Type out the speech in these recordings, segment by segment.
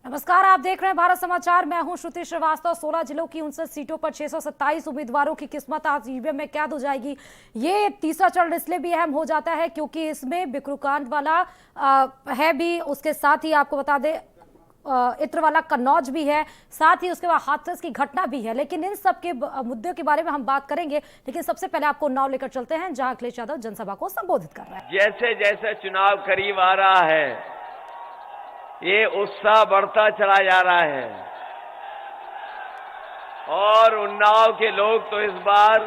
नमस्कार, आप देख रहे हैं भारत समाचार। मैं हूं श्रुति श्रीवास्तव। 16 जिलों की 59 सीटों पर 627 उम्मीदवारों की किस्मत आज ईवीएम में कैद हो जाएगी। ये तीसरा चरण इसलिए भी अहम हो जाता है क्योंकि इसमें बिक्रू वाला है भी, उसके साथ ही आपको बता दें इत्र वाला कन्नौज भी है, साथ ही उसके बाद हाथरस की घटना भी है। लेकिन इन सब के मुद्दों के बारे में हम बात करेंगे, लेकिन सबसे पहले आपको उन्नाव लेकर चलते हैं जहां अखिलेश यादव जनसभा को संबोधित कर रहे हैं। जैसे जैसे चुनाव करीब आ रहा है, ये उत्साह बढ़ता चला जा रहा है और उन्नाव के लोग तो इस बार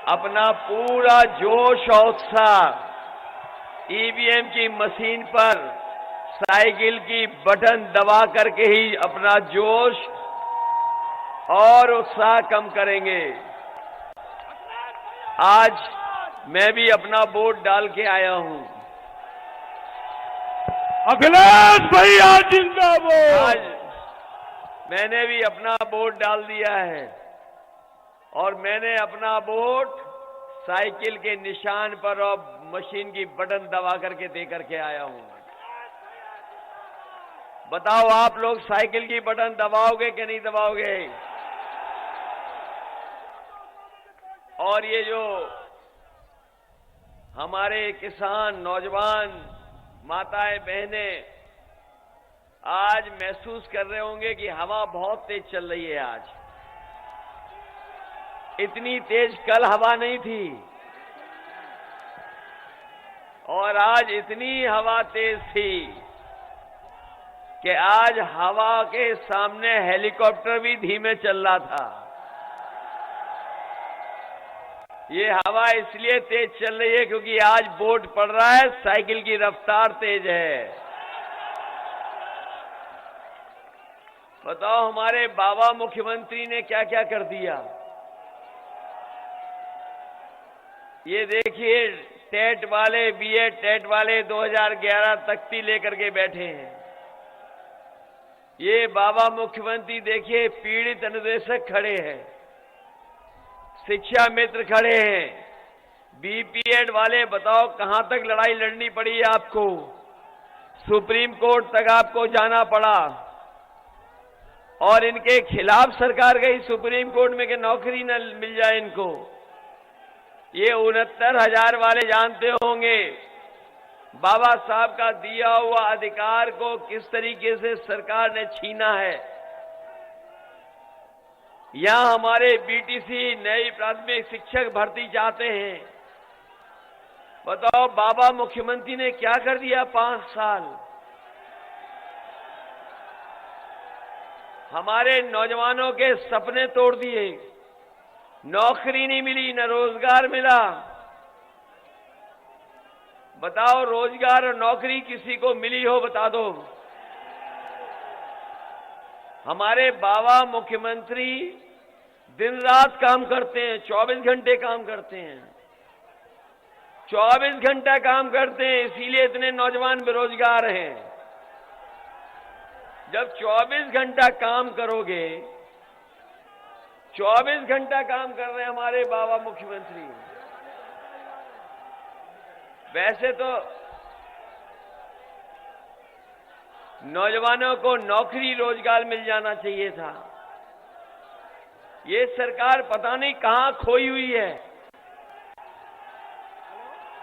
अपना पूरा जोश और उत्साह ईवीएम की मशीन पर साइकिल की बटन दबा करके ही अपना जोश और उत्साह कम करेंगे। आज मैं भी अपना वोट डाल के आया हूं। अखिलेश भैया जिंदाबाद। आज मैंने भी अपना वोट डाल दिया है और मैंने अपना वोट साइकिल के निशान पर और मशीन की बटन दबा करके दे करके आया हूं। बताओ, आप लोग साइकिल की बटन दबाओगे कि नहीं दबाओगे? और ये जो हमारे किसान, नौजवान, माताएं, बहनें आज महसूस कर रहे होंगे कि हवा बहुत तेज चल रही है। आज इतनी तेज कल हवा नहीं थी और आज इतनी हवा तेज थी कि आज हवा के सामने हेलीकॉप्टर भी धीमे चल रहा था। ये हवा इसलिए तेज चल रही है क्योंकि आज वोट पड़ रहा है, साइकिल की रफ्तार तेज है। बताओ, हमारे बाबा मुख्यमंत्री ने क्या क्या कर दिया। ये देखिए, टेट वाले, बीएड टेट वाले 2011 तख्ती लेकर के बैठे हैं। ये बाबा मुख्यमंत्री देखिए, पीड़ित अनुदेशक खड़े हैं, शिक्षा मित्र खड़े हैं, बीपीएड वाले। बताओ, कहां तक लड़ाई लड़नी पड़ी आपको? सुप्रीम कोर्ट तक आपको जाना पड़ा और इनके खिलाफ सरकार गई सुप्रीम कोर्ट में कि नौकरी न मिल जाए इनको। ये 69,000 वाले जानते होंगे बाबा साहब का दिया हुआ अधिकार को किस तरीके से सरकार ने छीना है। यहां हमारे बीटीसी नई प्राथमिक शिक्षक भर्ती चाहते हैं। बताओ, बाबा मुख्यमंत्री ने क्या कर दिया 5 साल? हमारे नौजवानों के सपने तोड़ दिए। नौकरी नहीं मिली, न रोजगार मिला। बताओ, रोजगार और नौकरी किसी को मिली हो बता दो। हमारे बाबा मुख्यमंत्री दिन रात काम करते हैं, 24 घंटे काम करते हैं, 24 घंटा काम करते हैं, इसीलिए इतने नौजवान बेरोजगार हैं। जब 24 घंटा काम करोगे, 24 घंटा काम कर रहे हैं हमारे बाबा मुख्यमंत्री। वैसे तो नौजवानों को नौकरी रोजगार मिल जाना चाहिए था। ये सरकार पता नहीं कहां खोई हुई है,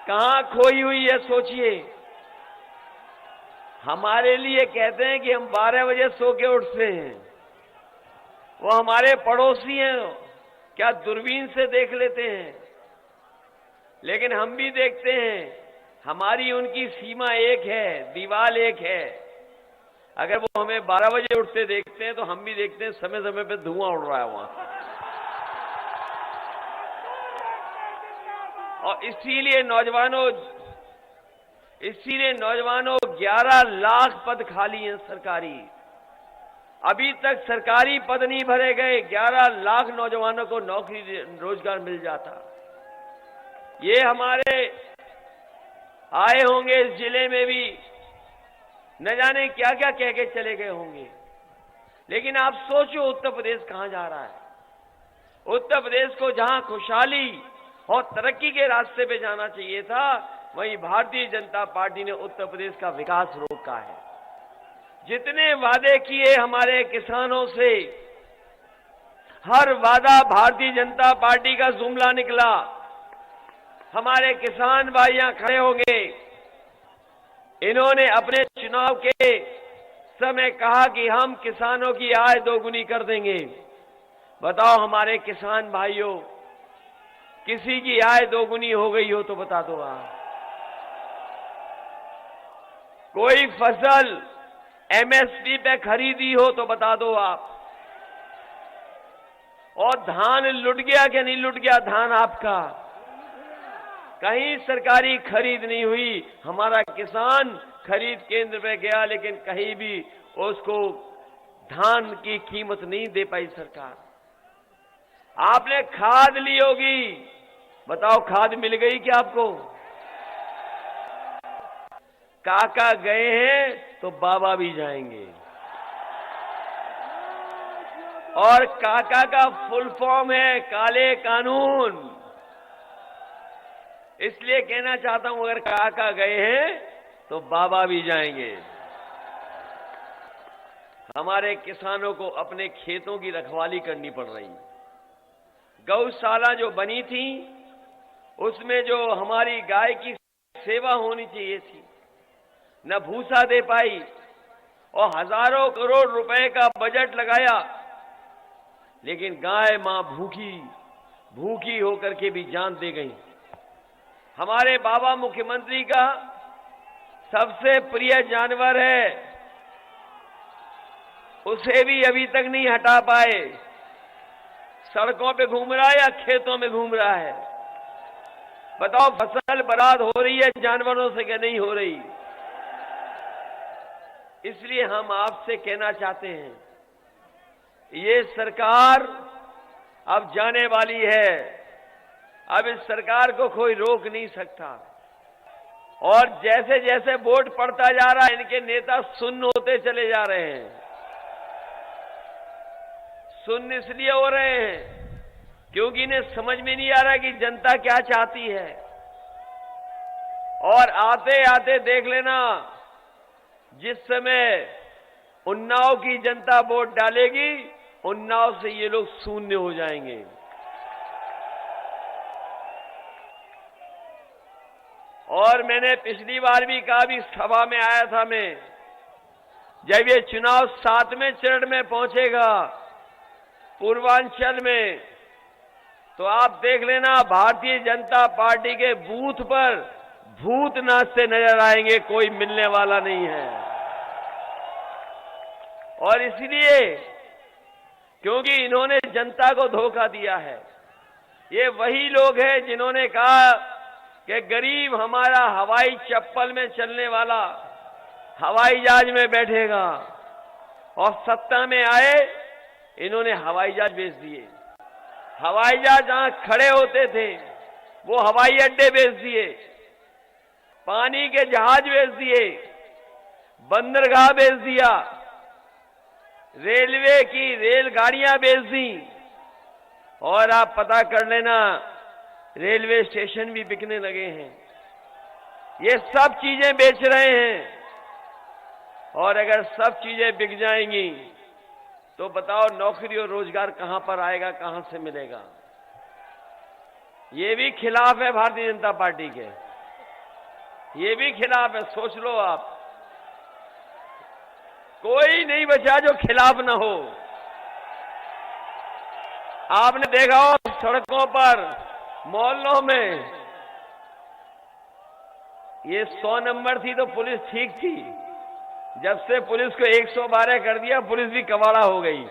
कहां खोई हुई है। सोचिए, हमारे लिए कहते हैं कि हम 12 बजे सो के उठते हैं, वो हमारे पड़ोसी हैं, क्या दूरबीन से देख लेते हैं। लेकिन हम भी देखते हैं, हमारी उनकी सीमा एक है, दीवार एक है। अगर वो हमें 12 बजे उठते देखते हैं तो हम भी देखते हैं समय समय पे धुआं उड़ रहा है वहां। और इसीलिए नौजवानों 11 लाख पद खाली हैं सरकारी। अभी तक सरकारी पद नहीं भरे गए, 11 लाख नौजवानों को नौकरी रोजगार मिल जाता। ये हमारे आए होंगे इस जिले में भी, न जाने क्या क्या कह के चले गए होंगे। लेकिन आप सोचो, उत्तर प्रदेश कहां जा रहा है। उत्तर प्रदेश को जहां खुशहाली और तरक्की के रास्ते पे जाना चाहिए था, वहीं भारतीय जनता पार्टी ने उत्तर प्रदेश का विकास रोका है। जितने वादे किए हमारे किसानों से, हर वादा भारतीय जनता पार्टी का जुमला निकला। हमारे किसान भाइयां खड़े होंगे। इन्होंने अपने चुनाव के समय कहा कि हम किसानों की आय दोगुनी कर देंगे। बताओ हमारे किसान भाइयों, किसी की आय दोगुनी हो गई हो तो बता दो आप। कोई फसल एमएसपी पे खरीदी हो तो बता दो आप। और धान लुट गया कि नहीं लुट गया धान आपका? कहीं सरकारी खरीद नहीं हुई। हमारा किसान खरीद केंद्र पे गया लेकिन कहीं भी उसको धान की कीमत नहीं दे पाई सरकार। आपने खाद ली होगी, बताओ खाद मिल गई क्या आपको? काका गए हैं तो बाबा भी जाएंगे। और काका का फुल फॉर्म है काले कानून। इसलिए कहना चाहता हूं, अगर काका गए हैं तो बाबा भी जाएंगे। हमारे किसानों को अपने खेतों की रखवाली करनी पड़ रही। गौशाला जो बनी थी उसमें जो हमारी गाय की सेवा होनी चाहिए थी, न भूसा दे पाई। और हजारों करोड़ रुपए का बजट लगाया, लेकिन गाय मां भूखी होकर के भी जान दे गई। हमारे बाबा मुख्यमंत्री का सबसे प्रिय जानवर है, उसे भी अभी तक नहीं हटा पाए। सड़कों पे घूम रहा है या खेतों में घूम रहा है? बताओ फसल बर्बाद हो रही है जानवरों से क्या नहीं हो रही? इसलिए हम आपसे कहना चाहते हैं, ये सरकार अब जाने वाली है। अब इस सरकार को कोई रोक नहीं सकता। और जैसे जैसे वोट पड़ता जा रहा है, इनके नेता सुन्न होते चले जा रहे हैं। सुन्न इसलिए हो रहे हैं क्योंकि इन्हें समझ में नहीं आ रहा कि जनता क्या चाहती है। और आते आते देख लेना, जिस समय उन्नाव की जनता वोट डालेगी, उन्नाव से ये लोग शून्य हो जाएंगे। और मैंने पिछली बार भी कहा, भी सभा में आया था मैं, जब ये चुनाव 7वें चरण में पहुंचेगा पूर्वांचल में, तो आप देख लेना भारतीय जनता पार्टी के बूथ पर भूत नाचते नजर आएंगे, कोई मिलने वाला नहीं है। और इसलिए क्योंकि इन्होंने जनता को धोखा दिया है। ये वही लोग हैं जिन्होंने कहा कि गरीब हमारा हवाई चप्पल में चलने वाला हवाई जहाज में बैठेगा, और सत्ता में आए इन्होंने हवाई जहाज बेच दिए। हवाई जहाज जहां खड़े होते थे वो हवाई अड्डे बेच दिए, पानी के जहाज बेच दिए, बंदरगाह बेच दिया, रेलवे की रेलगाड़ियां बेच दी। और आप पता कर लेना, रेलवे स्टेशन भी बिकने लगे हैं। ये सब चीजें बेच रहे हैं। और अगर सब चीजें बिक जाएंगी तो बताओ नौकरी और रोजगार कहां पर आएगा, कहां से मिलेगा? ये भी खिलाफ है भारतीय जनता पार्टी के, ये भी खिलाफ है। सोच लो आप, कोई नहीं बचा जो खिलाफ ना हो। आपने देखा हो सड़कों पर, मोहल्लों में, ये 100 नंबर थी तो पुलिस ठीक थी। जब से पुलिस को 112 कर दिया, पुलिस भी कबाड़ा हो गई।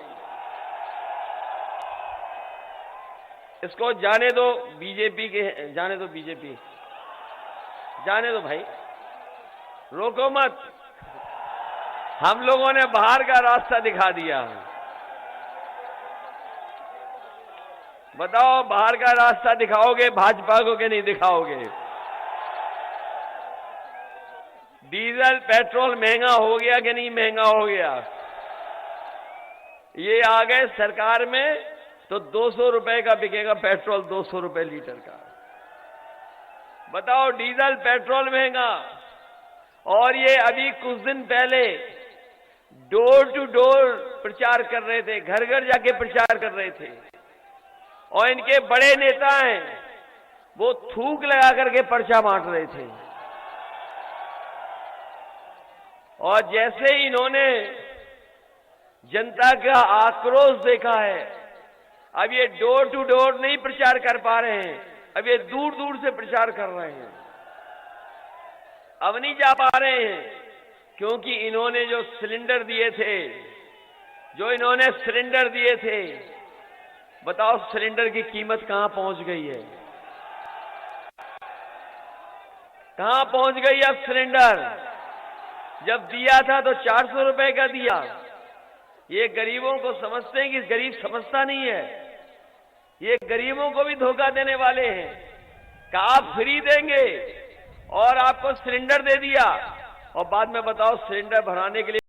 इसको जाने दो बीजेपी के, जाने दो बीजेपी, जाने दो भाई, रोको मत। हम लोगों ने बाहर का रास्ता दिखा दिया। बताओ बाहर का रास्ता दिखाओगे भाजपा को कि नहीं दिखाओगे? डीजल पेट्रोल महंगा हो गया कि नहीं महंगा हो गया? ये आ गए सरकार में तो 200 रुपए का बिकेगा पेट्रोल, 200 रुपए लीटर का। बताओ डीजल पेट्रोल महंगा। और ये अभी कुछ दिन पहले डोर टू डोर प्रचार कर रहे थे, घर घर जाके प्रचार कर रहे थे। और इनके बड़े नेता हैं, वो थूक लगा करके पर्चा बांट रहे थे। और जैसे ही इन्होंने जनता का आक्रोश देखा है, अब ये डोर टू डोर नहीं प्रचार कर पा रहे हैं, अब ये दूर दूर से प्रचार कर रहे हैं। अब नहीं जा पा रहे हैं, क्योंकि इन्होंने जो सिलेंडर दिए थे, बताओ सिलेंडर की कीमत कहां पहुंच गई है? कहां पहुंच गई अब सिलेंडर? जब दिया था तो 400 रुपए का दिया। ये गरीबों को समझते हैं कि गरीब समझता नहीं है। ये गरीबों को भी धोखा देने वाले हैं कि आप फ्री देंगे और आपको सिलेंडर दे दिया, और बाद में बताओ सिलेंडर भराने के लिए